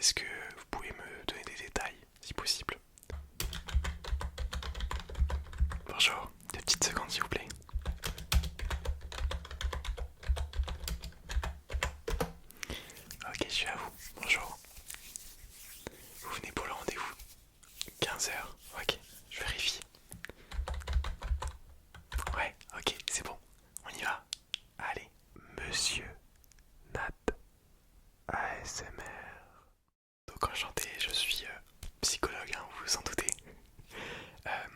Est-ce que vous pouvez me donner des détails, si possible? Bonjour, deux petites secondes s'il vous plaît. Ok, je suis à vous. Bonjour. Vous venez pour le rendez-vous? 15 heures. Ok, je vérifie. Ouais, ok, c'est bon. On y va. Allez. Monsieur Nat ASMR. Donc enchanté, je suis psychologue, hein, vous vous en doutez. Euh,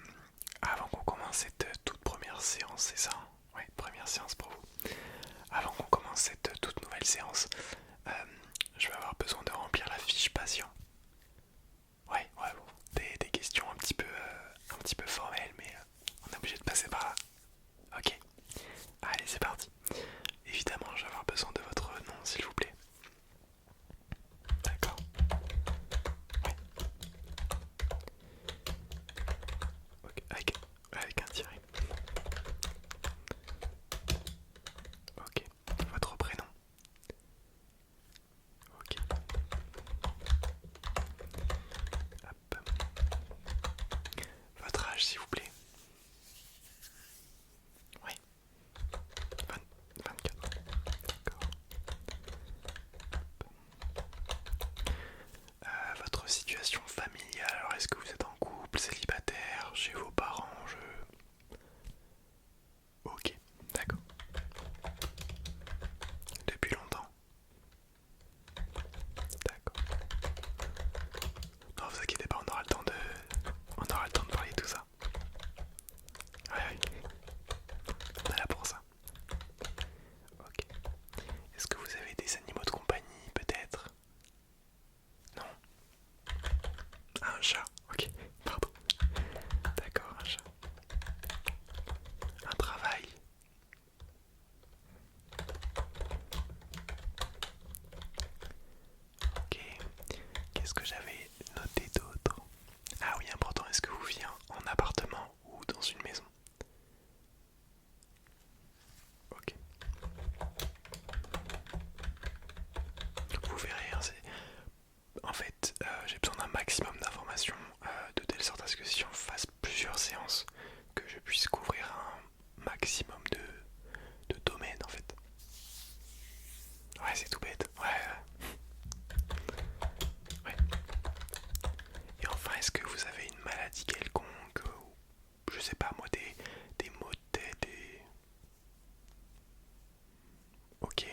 Avant qu'on commence cette toute première séance, c'est ça, hein? Ouais, première séance pour vous. Avant qu'on commence cette toute nouvelle séance, euh, je vais avoir besoin de remplir la fiche patient. Ouais, bon, des questions un petit peu formelles, mais on est obligé de passer par là. Ok, allez, c'est parti. Évidemment, je vais avoir besoin de votre nom, s'il vous plaît. D'accord. Ouais. Ok, avec un tiret. Ok. Votre prénom. Ok. Hop. Votre âge, s'il vous plaît. Oui. 24. D'accord. Votre situation familiale. Alors, est-ce que vous êtes en couple, célibataire, chez vos parents? Ok. D'accord. Depuis longtemps. D'accord. Non, vous inquiétez pas, on aura le temps de parler de tout ça. Ouais, ouais. On est là pour ça. Ok. Est-ce que vous avez des animaux de compagnie, peut-être? Non? Un chat. Ok. Pardon. D'accord, un chat. Un travail. Ok. Qu'est-ce que j'avais noté d'autre? Ah oui, important, est-ce que vous vivez en appartement ou dans une maison? Ok. Vous verrez, hein, en fait, j'ai besoin d'un maximum d'informations de telle sorte à ce que si on fasse plusieurs séances, que je puisse couvrir un maximum de domaines en fait. Ouais, c'est tout bête. Ouais. Ouais. Et enfin, est-ce que vous avez une maladie quelconque ou je sais pas moi, des maux de tête, des... Ok.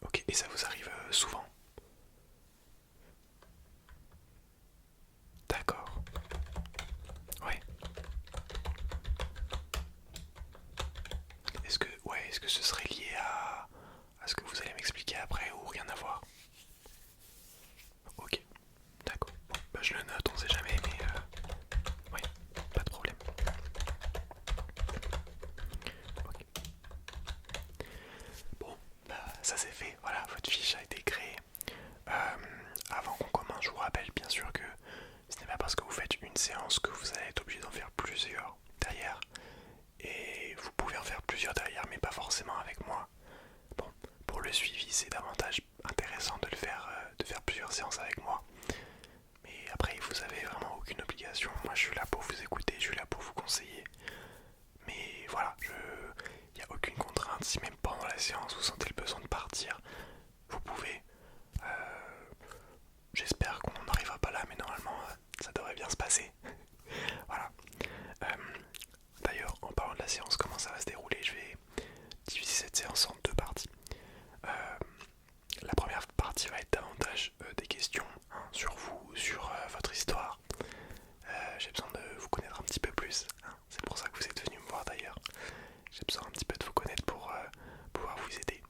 Ok, et ça vous arrive souvent? D'accord. Ouais. Est-ce que ce serait lié à ce que vous allez m'expliquer après ou rien à voir? Ok, d'accord. Bon, bah je le note, on sait jamais, mais ouais, pas de problème. Ok. Bon, bah ça c'est fait, voilà, votre fiche a été créée. Avant qu'on commence, je vous rappelle bien sûr que ce n'est pas parce que vous faites une séance que vous allez être obligé d'en faire plusieurs derrière. Et vous pouvez en faire plusieurs derrière, mais pas forcément avec moi. Bon, pour le suivi, c'est davantage intéressant de faire plusieurs séances avec moi. Mais après, vous avez vraiment aucune obligation. Moi, je suis là pour vous écouter, je suis là pour vous conseiller. Mais voilà, il n'y a aucune contrainte. Si même pendant la séance, vous sentez le besoin de partir, vous pouvez. J'espère qu'on n'en arrivera pas là, mais normalement, ça devrait bien se passer. Voilà. Euh, D'ailleurs, en parlant de la séance, comment ça va se dérouler, je vais diviser cette séance en deux parties. Euh, la première partie va être davantage des questions, hein, sur vous, sur votre histoire. J'ai besoin de vous connaître un petit peu plus, hein. C'est pour ça que vous êtes venu me voir d'ailleurs. J'ai besoin un petit peu de vous connaître pour pouvoir vous aider.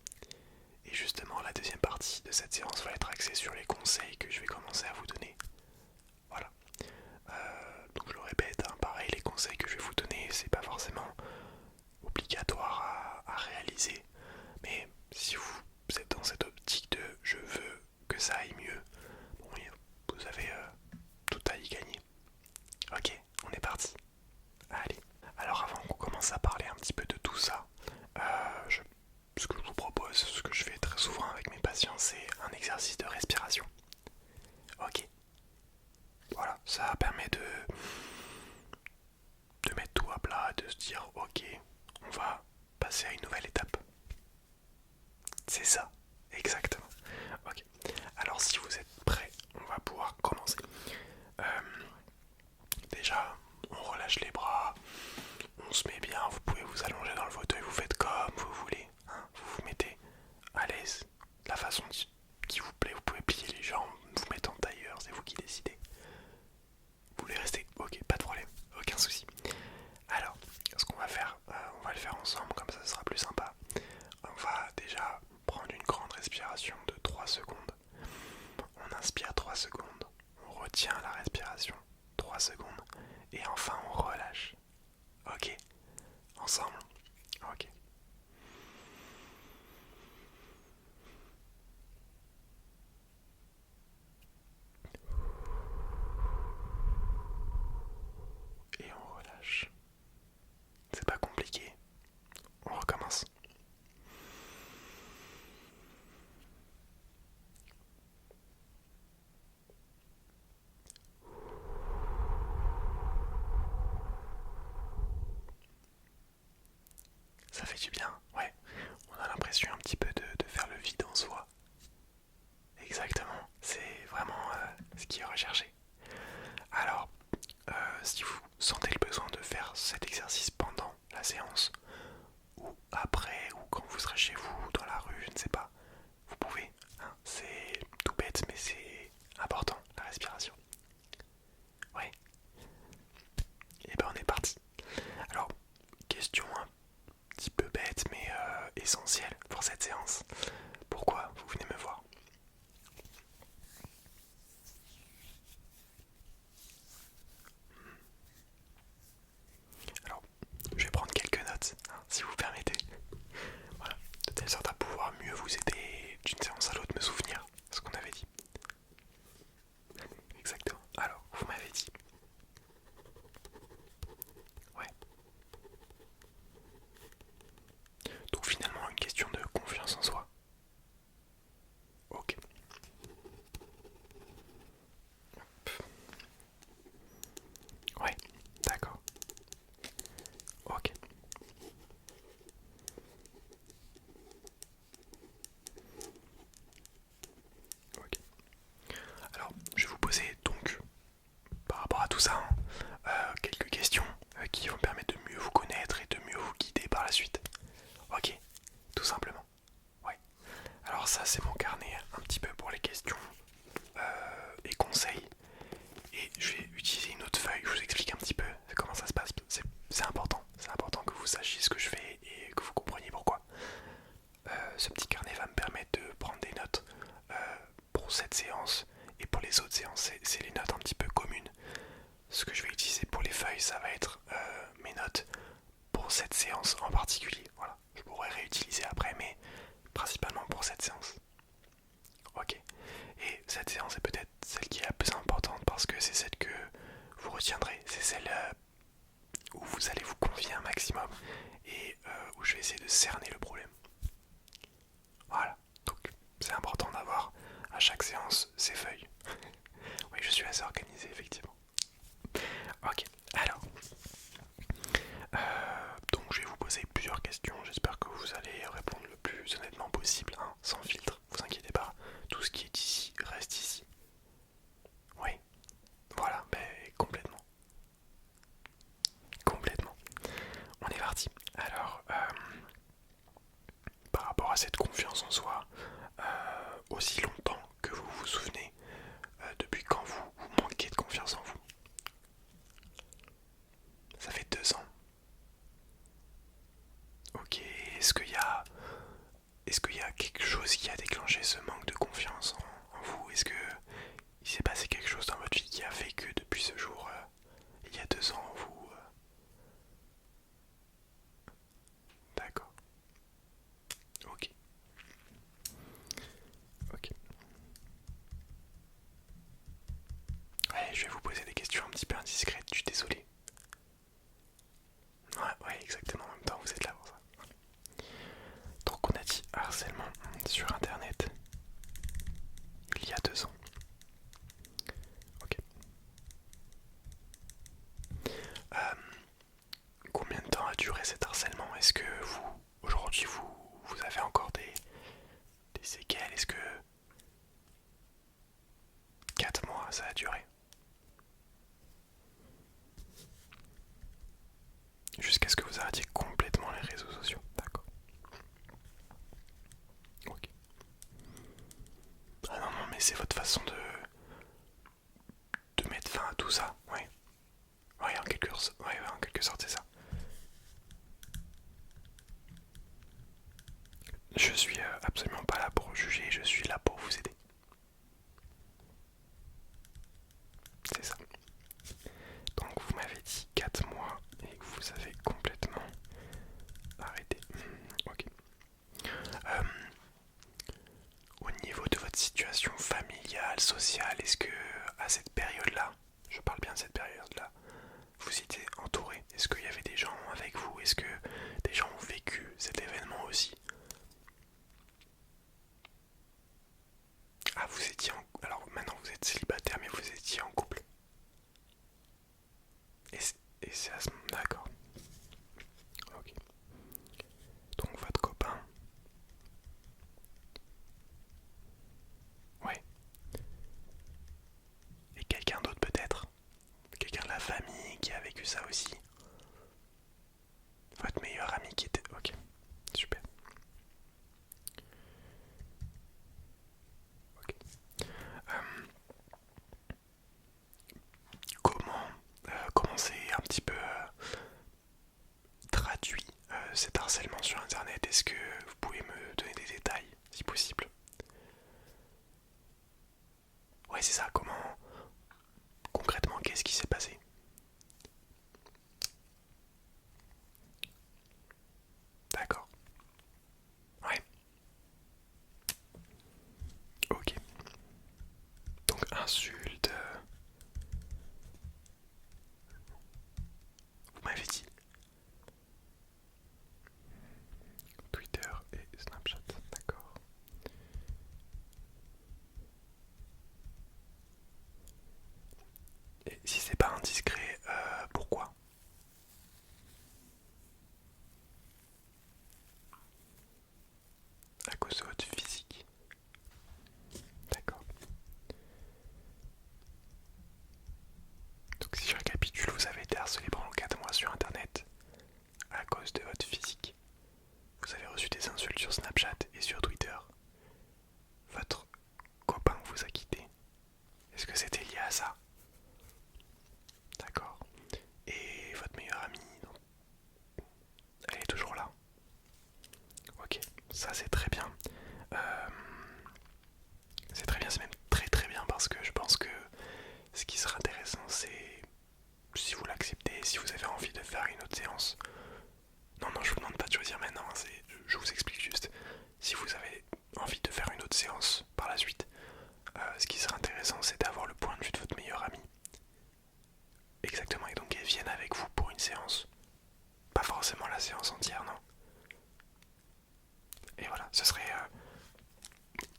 Et justement, la deuxième partie de cette séance va être axée sur les conseils que je vais commencer à vous donner. Voilà. Donc je le répète, hein, pareil, les conseils que je vais vous donner, c'est pas forcément obligatoire à réaliser. Mais si vous êtes dans cette optique de je veux que ça aille mieux, bon, vous avez tout à y gagner. Ok, on est parti. Allez. Alors avant qu'on commence à parler un petit peu de tout ça, ce que je vous propose, ce que je fais très souvent avec mes patients, c'est un exercice de respiration Ça permet de mettre tout à plat, de se dire ok, on va passer à une nouvelle étape. C'est ça, exactement. Ok, alors si vous êtes prêts, on va pouvoir commencer. Déjà, on relâche les bras, on se met bien, vous pouvez vous allonger dans le fauteuil, vous faites comme vous voulez, hein, vous vous mettez à l'aise, de la façon qui vous plaît, vous pouvez plier les jambes, vous mettre en tailleur, c'est vous qui décidez. Vous voulez rester? Ok, pas de problème, aucun souci. Alors, ce qu'on va faire, on va le faire ensemble, comme ça sera plus sympa. On va déjà prendre une grande respiration de 3 secondes. On inspire 3 secondes, on retient la respiration 3 secondes, et enfin on relâche. Ok, ensemble. Ok. Et on relâche. C'est pas compliqué. On recommence. Ça fait du bien, ouais. On a l'impression un petit peu de faire le vide en soi. Exactement, c'est vraiment ce qui est recherché. Alors, si vous sentez le besoin de faire cet exercice pendant la séance, ou après, ou quand vous serez chez vous, dans la rue, je ne sais pas, vous pouvez. Hein, c'est tout bête, mais c'est important, la respiration. Ouais. Et ben on est parti. Alors, question un petit peu bête, mais essentielle pour cette séance. Pourquoi vous venez me voir? Alors, je vais prendre quelques notes, hein, si vous permettez. Voilà, de telle sorte à pouvoir mieux vous aider d'une séance à l'autre, me souvenir ce qu'on avait dit. Exactement. Alors, vous m'avez dit. Ouais. Donc finalement, une question de confiance en soi. Ok. Ouais, d'accord. Ok. Ok. Alors, je vais vous poser donc, par rapport à tout ça, hein, quelques questions qui vont permettre de mieux vous connaître et de mieux vous guider par la suite. Ok, tout simplement. Ouais. Alors ça, c'est mon carnet un petit peu pour les questions et conseils. Et je vais utiliser une autre feuille, je vous explique un petit peu comment ça se passe. C'est important, c'est important que vous sachiez ce que je fais et que vous compreniez pourquoi. Ce petit carnet va me permettre de prendre des notes pour cette séance et pour les autres séances. C'est les notes un petit peu communes. Ce que je vais utiliser pour les feuilles, ça va être mes notes pour cette séance en particulier. Voilà, je pourrais réutiliser après, mais principalement pour cette séance. Ok. Et cette séance est peut-être celle qui est la plus importante parce que c'est celle que vous retiendrez. C'est celle où vous allez vous confier un maximum et où je vais essayer de cerner le problème. Voilà. Donc c'est important d'avoir à chaque séance ces feuilles. Oui, je suis assez organisé effectivement. Ok. Alors, donc je vais vous poser plusieurs questions. J'espère que vous allez répondre le plus honnêtement possible, hein, sans filtre. Vous inquiétez pas. Tout ce qui est ici reste ici. Oui. Voilà. Ben complètement. Complètement. On est parti. Alors, par rapport à cette confiance en soi, aussi longtemps que vous vous souvenez, depuis quand vous manquez de confiance en vous? Ça fait 2 ans. Ok, est-ce qu'il y a quelque chose qui a déclenché ce manque de confiance en vous? Est-ce que il s'est passé quelque chose dans votre vie qui a fait que depuis ce jour, il y a 2 ans, vous... D'accord. Ok. Ok. Ouais, je vais vous poser des questions un petit peu indiscrètes, je suis désolé. Ouais, exactement, en même temps vous êtes là pour ça. Donc on a dit harcèlement sur internet il y a 2 ans. Ok. Je suis absolument pas là pour juger, je suis là pour vous aider. C'est ça. Donc vous m'avez dit 4 mois et que vous avez complètement arrêté. Ok. Euh, Au niveau de votre situation familiale, sociale, est-ce que à cette période-là, je parle bien de cette période-là, vous étiez entouré? Est-ce qu'il y avait des gens avec vous? Est-ce que des gens ont vécu cet événement aussi? Ah, vous étiez en... Alors maintenant vous êtes célibataire, mais vous étiez en couple. Et c'est à ce moment... D'accord. Ok. Donc votre copain... Ouais. Et quelqu'un d'autre peut-être? Quelqu'un de la famille qui a vécu ça aussi? Votre meilleur ami qui était... Ok. Super. Ok. Euh, comment... comment c'est un petit peu... traduit cet harcèlement sur internet? Est-ce que vous pouvez me donner des détails si possible? Ouais, c'est ça, comment concrètement qu'est-ce qui s'est passé? D'accord. Ouais. Ok. Donc insulte. Vous m'avez dit Twitter et Snapchat. D'accord. Et si c'est pas indiscret, pourquoi? À cause de votre physique. D'accord. Donc si je récapitule, vous avez été harcelé pendant 4 mois sur internet à cause de votre physique. Vous avez reçu des insultes sur Snapchat et sur Twitter. Votre copain vous a quitté. Est-ce que c'était lié à ça? D'accord. Et votre meilleure amie, elle est toujours là. Ok, ça c'est très bien. Euh, c'est très bien, c'est même très très bien parce que je pense que ce qui sera intéressant c'est si vous l'acceptez, si vous avez envie de faire une autre séance. Non, non, je vous demande pas de choisir maintenant, hein, je vous explique juste. Si vous avez envie de faire une autre séance par la suite, ce qui sera intéressant c'est d'avoir le point de vue de votre meilleure amie. Exactement, et donc qu'elle vienne avec vous pour une séance. Pas forcément la séance entière, non. Et voilà, ce serait...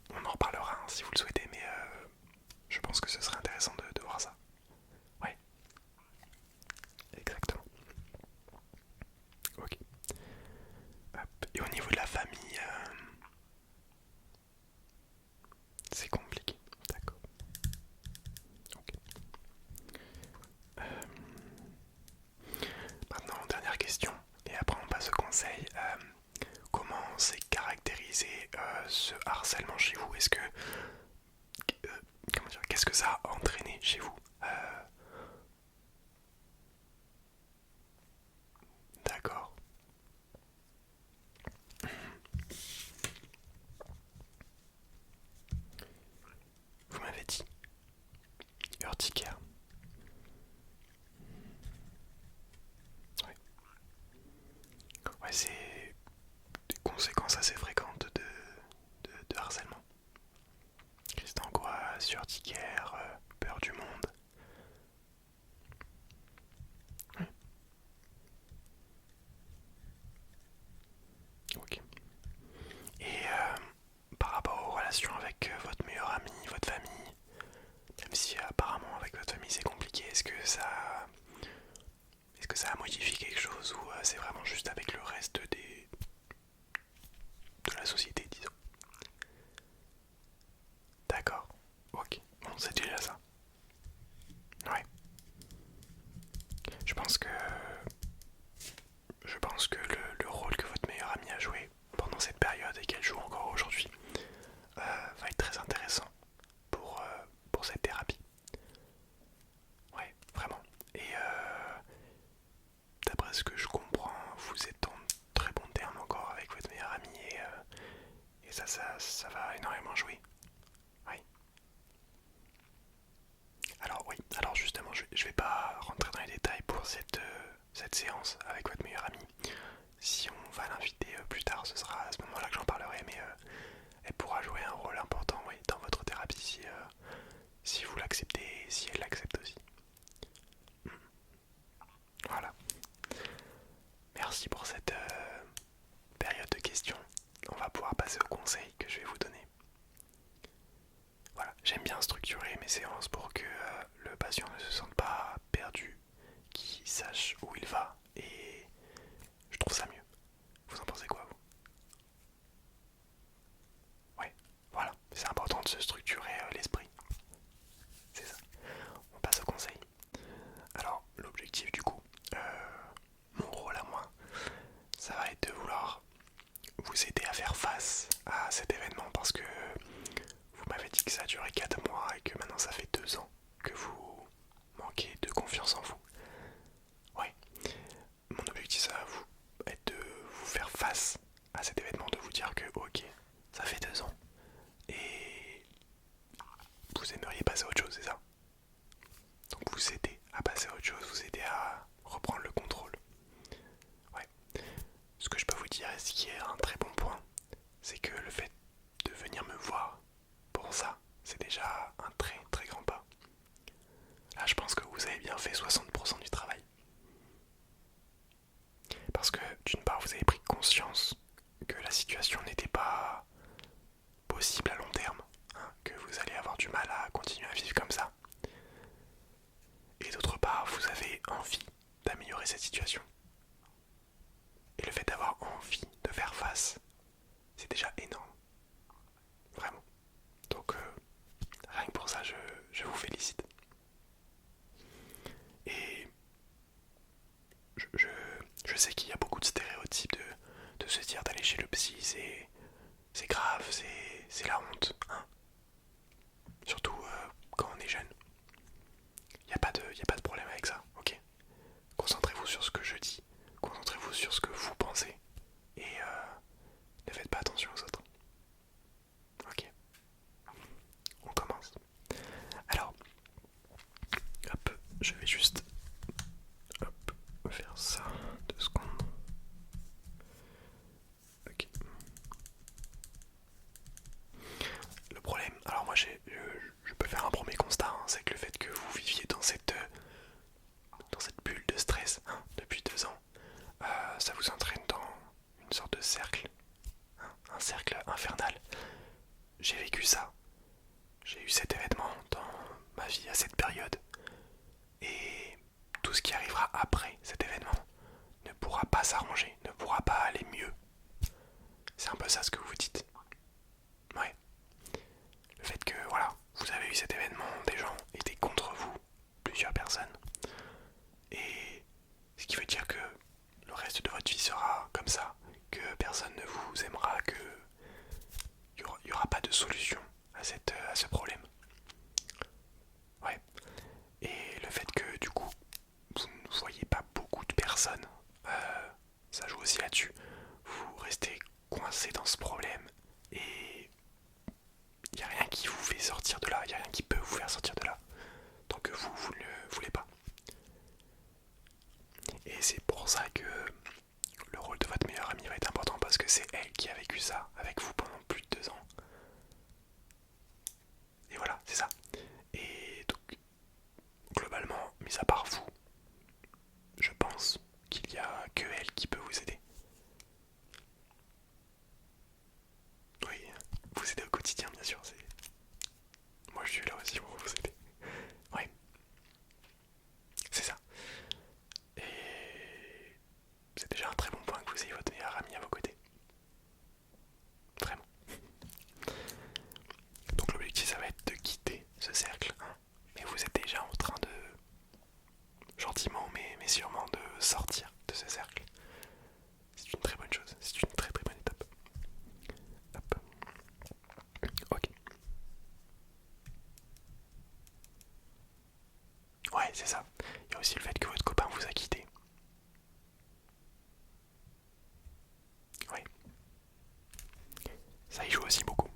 on en reparlera hein, si vous le souhaitez, mais je pense que ce serait intéressant de voir ça. Ouais, exactement. Ok. Hop. Et au niveau de la famille, c'est compliqué. D'accord. Ok. Maintenant, dernière question, et après on passe au conseil. Comment s'est caractérisé ce harcèlement chez vous? Est-ce que... euh, comment dire? Qu'est-ce que ça a entraîné chez vous? D'accord. Vous m'avez dit urticaire. Ouais. Ouais, c'est des conséquences assez fréquentes de harcèlement. Crise d'angoisse, urticaire, peur du monde. Ouais. Ok. Et par rapport aux relations avec votre meilleur ami, votre famille, même si apparemment avec votre famille c'est compliqué, est-ce que ça a modifié quelque chose ou c'est vraiment juste avec le reste de la société, disons? D'accord. Ok. Bon, c'est déjà ça. Alors ce sera à ce moment-là que j'en parlerai, mais elle pourra jouer un rôle important, oui, dans votre thérapie si vous l'acceptez et si elle l'accepte aussi. Voilà. Merci pour cette période de questions. On va pouvoir passer aux conseils que je vais vous donner. Voilà, j'aime bien structurer mes séances pour que le patient ne se sente pas perdu, qu'il sache où il va, et je trouve ça mieux. Vous en pensez quoi, vous? Ouais, voilà, c'est important de se structurer l'esprit. C'est ça. On passe au conseil. Alors, l'objectif du coup, mon rôle à moi, ça va être de vouloir vous aider à faire face à cet événement parce que vous m'avez dit que ça a duré 4 mois et que maintenant ça fait 2 ans que vous manquez de confiance en vous. Ouais, mon objectif ça va vous être de vous faire face à cet événement, de vous dire que ok, ça fait 2 ans et vous aimeriez passer à autre chose, c'est ça? Donc vous aider à passer à autre chose, vous aider à reprendre le contrôle. Ouais. Ce que je peux vous dire, et ce qui est un très bon point, c'est que le fait de venir me voir pour ça, c'est déjà un très très grand pas. Là, je pense que vous avez bien fait 60% du travail. Parce que d'une part, vous avez pris conscience que la situation n'était pas possible à long terme, hein, que vous allez avoir du mal à continuer à vivre comme ça. Et d'autre part, vous avez envie d'améliorer cette situation. Et le fait d'avoir envie de faire face, c'est déjà énorme. Vraiment. Donc, rien que pour ça, je vous félicite. Et je sais qu'il y a beaucoup de stéréotypes de se dire d'aller chez le psy, c'est grave, c'est la honte. Hein. Surtout quand on est jeune. Il n'y a pas de problème avec ça, ok? Concentrez-vous sur ce que je dis, concentrez-vous sur ce que vous pensez et ne faites pas attention aux autres. Ok, on commence. Alors, hop, je vais juste faire ça 2 secondes. Ok. Le problème, alors moi je peux faire un premier constat, hein, c'est que le fait que vous viviez dans cette bulle de stress hein, depuis 2 ans, ça vous entraîne dans une sorte de cercle, hein, un cercle infernal. J'ai vécu ça, j'ai eu cet événement dans ma vie à cette période, et tout ce qui arrivera après cet événement ne pourra pas s'arranger, ne pourra pas aller mieux. C'est un peu ça ce que vous dites. Ouais. Le fait que, voilà, vous avez eu cet événement, des gens étaient contre vous, plusieurs personnes, et ce qui veut dire que le reste de votre vie sera comme ça, que personne ne vous aimera, que il n'y aura pas de solution à ce problème. Ouais. Et le fait que du coup vous ne voyez pas beaucoup de personnes, ça joue aussi là-dessus. Vous restez coincé dans ce problème et il n'y a rien qui vous fait sortir de là, il n'y a rien qui peut vous faire sortir de là. Tant que vous ne le voulez pas. Et c'est pour ça que le rôle de votre meilleure amie va être important parce que c'est elle qui a vécu ça avec vous pendant plus de 2 ans. Et voilà, c'est ça. Et donc, globalement, mis à part vous, je pense qu'il n'y a que elle qui peut vous aider. Oui, vous aider au quotidien, bien sûr. Moi, je suis là aussi pour vous aider. Oui, c'est ça. Et c'est déjà un très bon point que vous ayez votre meilleur ami à vos côtés. Vraiment. Donc l'objectif, ça va être de quitter ce cercle. Hein. Mais vous êtes déjà en train de, gentiment mais sûrement, de sortir de ce cercle. C'est une très bonne chose. C'est une très très bonne étape. Hop. Ok. Ouais, c'est ça. Il y a aussi le fait que votre copain vous a quitté. Oui. Ça y joue aussi beaucoup.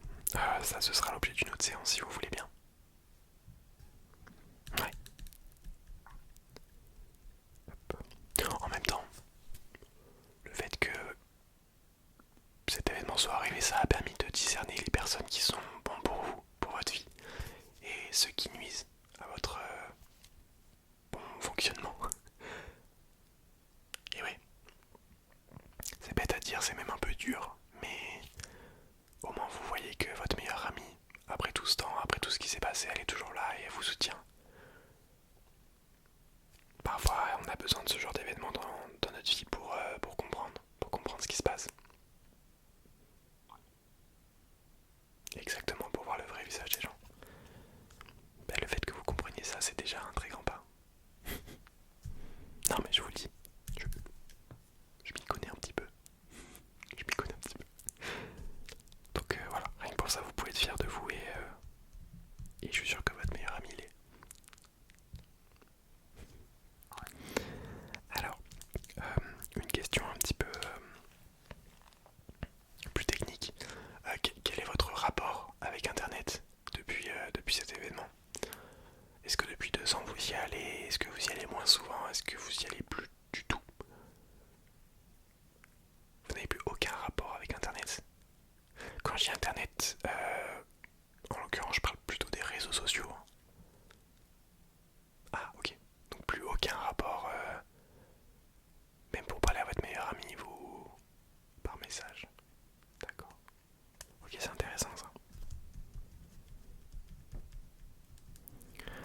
Ça, ce sera l'objet d'une autre séance si vous voulez bien. Ouais. Hop. En même temps, le fait que cet événement soit arrivé, ça a permis de discerner les personnes qui sont bons pour vous, pour votre vie, et ceux qui nuisent à votre bon fonctionnement. Et oui, c'est bête à dire, c'est même un peu dur, mais au moins vous voyez que votre meilleure amie, après tout ce temps, après tout ce qui s'est passé, elle est toujours là et elle vous soutient. Parfois, on a besoin de ce genre d'événement dans notre vie pour comprendre ce qui se passe. Exactement, pour voir le vrai visage des gens. Ben, le fait que vous compreniez ça, c'est déjà un très grand pas. Non mais je vous le dis, je m'y connais un petit peu. Je m'y connais un petit peu. Donc voilà, rien que pour ça, vous pouvez être fier de vous et je suis sûr que votre meilleur ami l'est. Alors, une question un petit peu plus technique. Quel est votre rapport avec Internet depuis cet événement? Est-ce que depuis 2 ans vous y allez? Est-ce que vous y allez moins souvent? Est-ce que vous y allez plus du tout? Vous n'avez plus aucun rapport avec Internet? Quand je dis Internet, en l'occurrence je parle plutôt des réseaux sociaux. Ah ok, donc plus aucun rapport, même pour parler à votre meilleur ami, vous... par message. D'accord. Ok, c'est intéressant ça.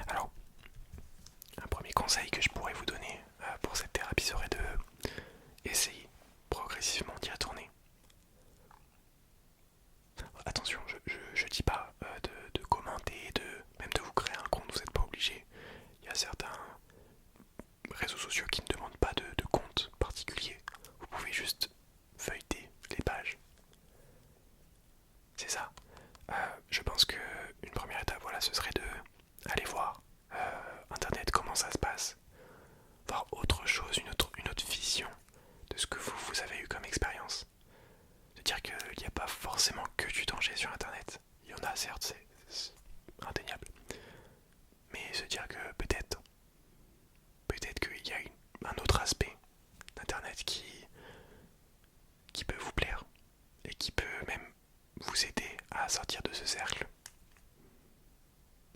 Alors, un premier conseil que je pourrais vous donner pour cette thérapie serait de essayer progressivement d'y retourner. Attention, je dis pas de commenter, même de vous créer un compte, vous n'êtes pas obligé. Il y a certains réseaux sociaux qui ne demandent pas de compte particulier. Vous pouvez juste feuilleter les pages. C'est ça. Je pense que une première étape, voilà, ce serait de aller voir Internet, comment ça se passe, voir autre chose, une autre vision de ce que vous avez eu comme expérience. De dire qu'il n'y a pas forcément que du danger sur Internet. Il y en a certes, c'est indéniable. Mais se dire que peut-être qu'il y a un autre aspect d'Internet qui peut vous plaire et qui peut même vous aider à sortir de ce cercle.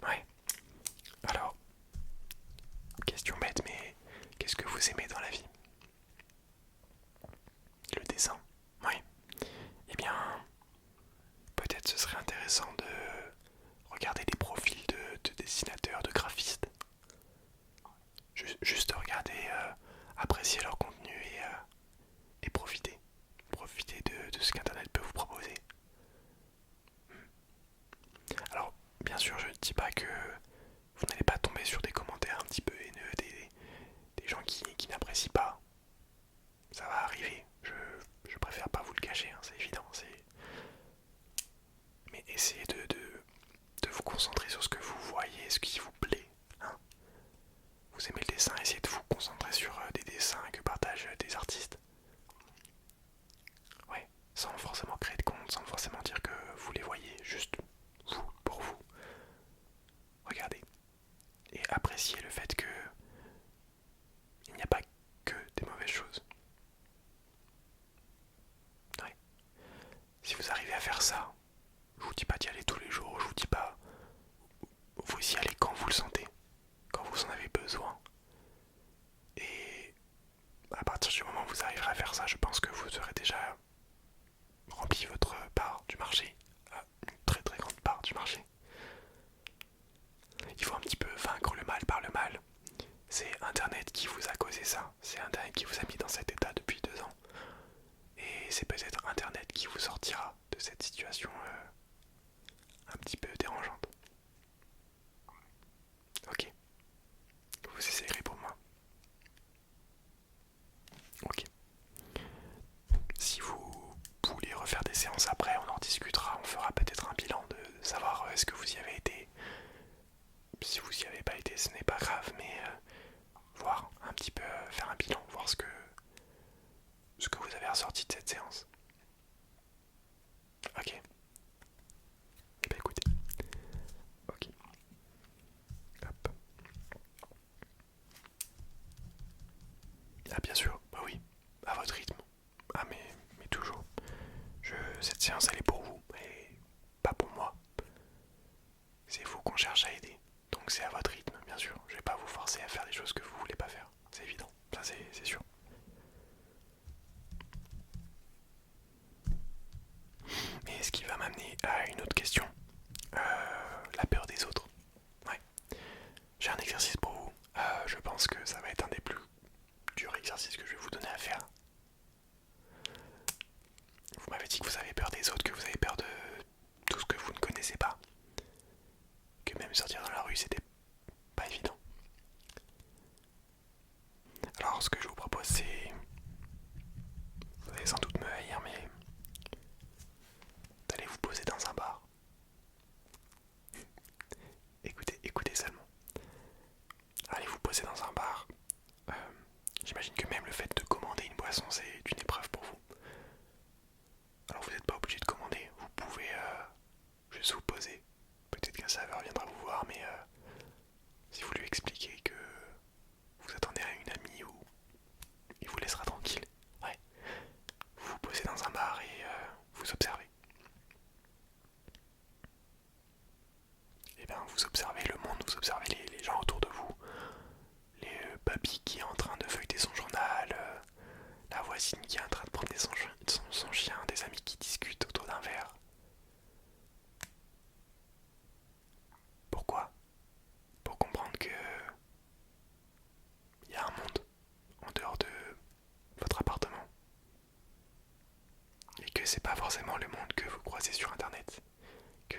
Ouais. Alors, question bête, mais qu'est-ce que vous aimez dans la vie? Le dessin. Oui. Eh bien, peut-être ce serait intéressant de regarder des profils de dessinateurs, de graphistes. Juste regarder, apprécier leur contenu et profiter. Profiter de ce qu'Internet peut vous proposer. Alors, bien sûr, je ne dis pas que vous n'allez pas tomber sur des commentaires un petit peu haineux, des gens qui n'apprécient pas. Ça va arriver. Je préfère pas vous le cacher, hein, c'est évident. Mais essayez de vous concentrer sur ce que vous voyez, ce qui vous plaît. Hein. Vous aimez le dessin, essayez de vous concentrer sur des dessins que partagent des artistes. Ouais, sans forcément créer de compte, sans forcément dire que vous les voyez, juste vous, pour vous. Regardez. Et appréciez le fait que il n'y a pas que des mauvaises choses. Ouais. Si vous arrivez à faire ça, je vous dis pas d'y aller tous les jours, je vous dis pas vous y allez quand vous le sentez, quand vous en avez besoin. Et à partir du moment où vous arriverez à faire ça, je pense que vous aurez déjà rempli votre part du marché, une très très grande part du marché. Il faut un petit peu vaincre le mal par le mal. C'est Internet qui vous a causé ça, c'est Internet qui vous a mis dans cet état depuis 2 ans. Et c'est peut-être Internet qui vous sortira de cette situation un petit peu dérangeante. Ok, vous essayerez pour moi. Ok. Si vous voulez refaire des séances après, on en discutera, on fera peut-être un bilan de savoir est-ce que vous y avez été. Si vous y avez pas été, ce n'est pas grave, mais voir un petit peu, faire un bilan, voir ce que vous avez ressorti de cette séance. Ok. Bah écoutez. Ok. Hop. Ah bien sûr, bah oui, à votre rythme. Ah mais toujours. cette séance elle est pour vous et pas pour moi. C'est vous qu'on cherche à aider. Donc c'est à votre rythme, bien sûr. Je vais pas vous forcer à faire des choses que vous voulez pas faire. C'est évident, ça c'est sûr. Mais ce qui va m'amener à une autre question. La peur des autres. Ouais. J'ai un exercice pour vous. Je pense que ça va être un des plus durs exercices que je vais vous donner à faire. Vous m'avez dit que vous avez peur des autres, que vous avez peur de tout ce que vous ne connaissez pas. Que même sortir dans la rue, c'était pas évident. Alors ce que je vous propose c'est... Vous allez sans doute me haïr mais... d'aller vous poser dans un bar. Écoutez seulement. Allez vous poser dans un bar. J'imagine que même le fait de commander une boisson c'est une épreuve pour vous. Alors vous n'êtes pas obligé de commander, vous pouvez juste vous poser. Peut-être qu'un serveur viendra vous voir mais si vous lui expliquez que vous attendez à une amie ou il vous laissera tranquille. Ouais. Vous vous posez dans un bar et vous observez. Et bien vous observez le monde, vous observez les gens autour de vous. Les papis qui est en train de feuilleter son journal, la voisine qui est en train de promener son chien, des amis qui discutent autour d'un verre. Pourquoi? Pour comprendre que il y a un monde en dehors de votre appartement. Et que c'est pas forcément le monde que vous croisez sur internet. Que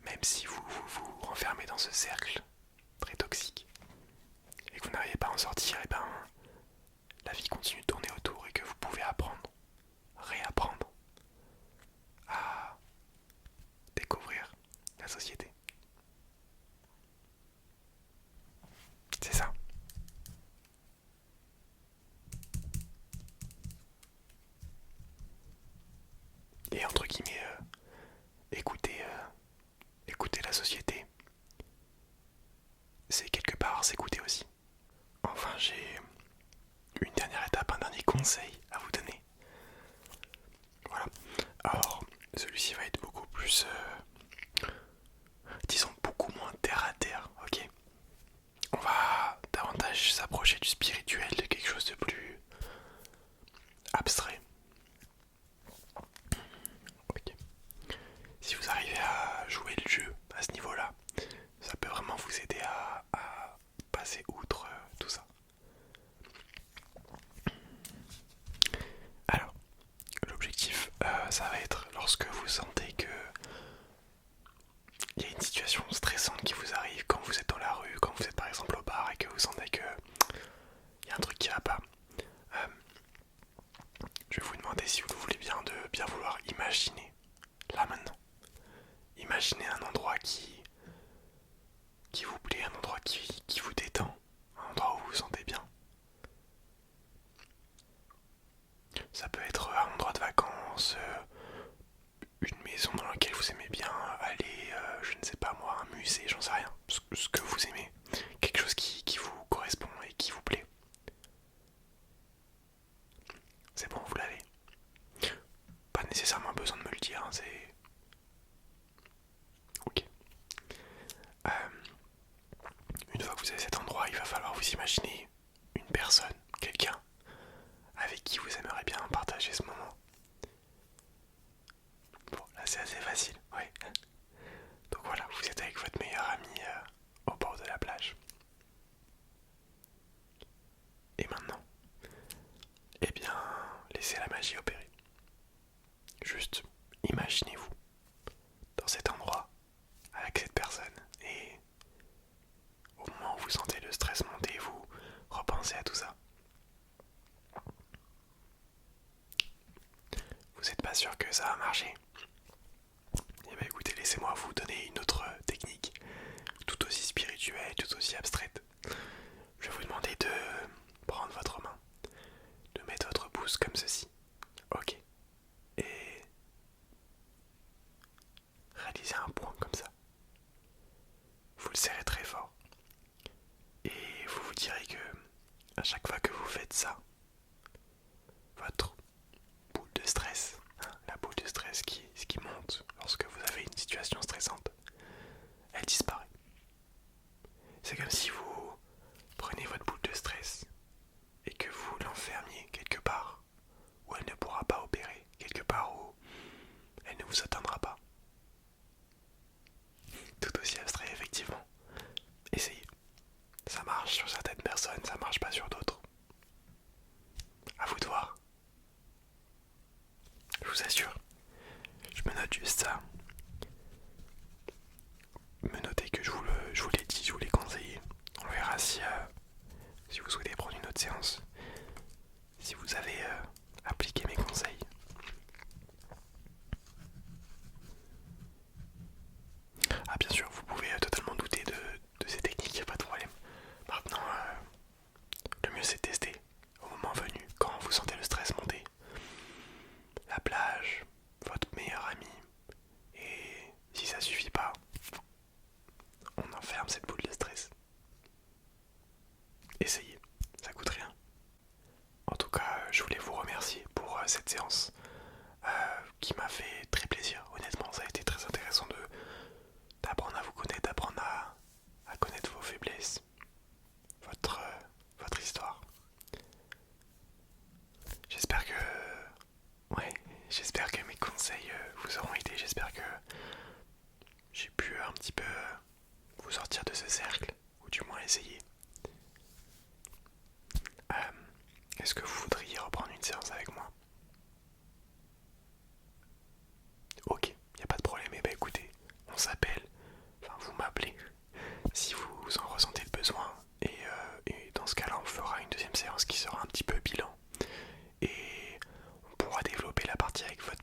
même si vous renfermez dans ce cercle très toxique et que vous n'arrivez pas à en sortir, et ben la vie continue de tourner autour et que vous pouvez apprendre, réapprendre à découvrir la société. C'est ça. Et entre guillemets, écouter la société, c'est quelque part s'écouter aussi. Enfin, j'ai une dernière étape, un dernier conseil à vous donner. Voilà. Alors, celui-ci va être beaucoup plus, disons, beaucoup moins terre à terre, ok? On va davantage s'approcher du spirituel, de quelque chose de plus abstrait. Ok. Si vous arrivez à jouer le jeu à ce niveau-là, ça peut vraiment vous aider à passer outre tout ça. Alors, l'objectif, ça va être lorsque vous sentez que il y a une situation stressante qui vous arrive quand vous êtes dans la rue, quand vous êtes par exemple au bar et que vous sentez que il y a un truc qui va pas. Je vais vous demander si vous voulez bien de bien vouloir imaginer, là maintenant. Imaginez un endroit qui vous plaît, un endroit qui vous détend, un endroit où vous vous sentez bien. Ça peut être un endroit de vacances, une maison dans laquelle vous aimez bien aller, je ne sais pas moi, un musée, j'en sais rien, ce que vous aimez, quelque chose qui vous correspond et qui vous plaît. C'est bon, vous l'avez. Pas nécessairement besoin de me le dire, hein, c'est... Ok. Une fois que vous avez cet endroit, il va falloir vous imaginer une personne, quelqu'un, avec qui vous aimeriez bien partager ce moment. Bon, là c'est assez facile, ouais. Donc voilà, vous êtes avec votre meilleur ami au bord de la plage. Et maintenant, eh bien, laissez la magie opérer. Juste imaginez-vous dans cet endroit avec cette personne et au moment où vous sentez le stress monter, vous repensez à tout ça. Vous n'êtes pas sûr que ça va marcher? Eh bien écoutez, laissez-moi vous donner une autre technique, tout aussi spirituelle, tout aussi abstraite. Je vais vous demander de prendre votre main, de mettre votre pouce comme ceci. Ok. Et réalisez un point comme ça. Vous le serrez très fort. Et vous vous direz que à chaque fois que vous faites ça, votre boule de stress vous atteindra pas. Tout aussi abstrait, effectivement. Essayez. Ça marche sur certaines personnes, ça marche pas sur d'autres. À vous de voir. Je vous assure. Je me note juste ça. Me notez que je vous l'ai dit, je vous l'ai conseillé. On verra si vous souhaitez prendre une autre séance. Si vous avez appliqué mes conseils. Ah bien sûr, vous pouvez totalement douter de ces techniques, y a pas de problème. Maintenant, le mieux c'est de tester au moment venu, quand vous sentez le stress monter. La plage, votre meilleur ami, et si ça suffit pas, on enferme cette boule de stress. Essayez, ça coûte rien. En tout cas, je voulais vous remercier pour cette séance qui m'a fait très plaisir. Honnêtement, ça a été très intéressant d'apprendre à vous connaître, d'apprendre à connaître vos faiblesses, votre histoire. J'espère que, ouais, j'espère que mes conseils vous auront aidé. J'espère que j'ai pu un petit peu vous sortir de ce cercle, ou du moins essayer. Est-ce que vous voudriez reprendre une séance avec moi? Ok, y a pas de problème. Et bah écoutez, on s'appelle, enfin vous m'appelez si vous en ressentez le besoin. Et dans ce cas-là, on fera une deuxième séance qui sera un petit peu bilan. Et on pourra développer la partie avec votre